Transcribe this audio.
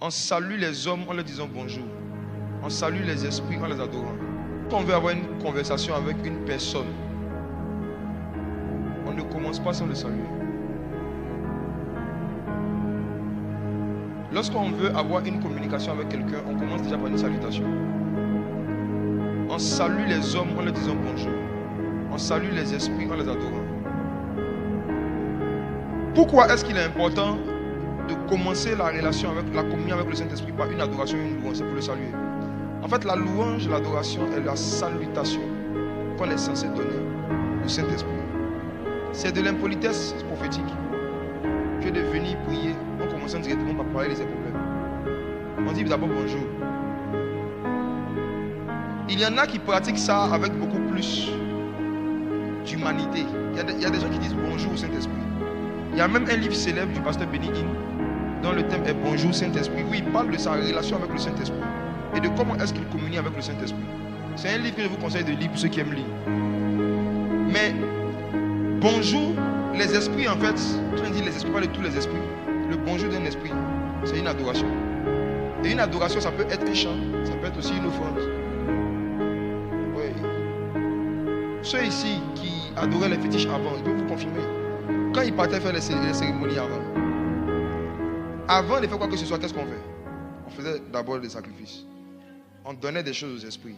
On salue les hommes en leur disant bonjour. On salue les esprits en les adorant. Quand on veut avoir une conversation avec une personne, on ne commence pas sans le saluer. Lorsqu'on veut avoir une communication avec quelqu'un, on commence déjà par une salutation. On salue les hommes en leur disant bonjour. On salue les esprits en les adorant. Pourquoi est-ce qu'il est important de commencer la relation avec la communion avec le Saint-Esprit par une adoration et une louange? C'est pour le saluer. En fait, la louange, l'adoration est la salutation qu'on est censé donner au Saint-Esprit. C'est de l'impolitesse prophétique que de venir prier en commençant directement par parler de ses problèmes. On dit d'abord bonjour. Il y en a qui pratiquent ça avec beaucoup plus d'humanité. Il y a des gens qui disent bonjour au Saint-Esprit. Il y a même un livre célèbre du pasteur Benny Hinn dont le thème est Bonjour Saint-Esprit, où il parle de sa relation avec le Saint-Esprit et de comment est-ce qu'il communie avec le Saint-Esprit. C'est un livre que je vous conseille de lire pour ceux qui aiment lire. Mais bonjour, les esprits en fait, quand on dit les esprits, pas de tous les esprits, le bonjour d'un esprit, c'est une adoration. Et une adoration, ça peut être un chant, ça peut être aussi une offrande. Oui. Ceux ici qui adoraient les fétiches avant, ils peuvent vous confirmer. Quand ils partaient faire les cérémonies avant de faire quoi que ce soit, qu'est-ce qu'on fait? On faisait d'abord des sacrifices. On donnait des choses aux esprits.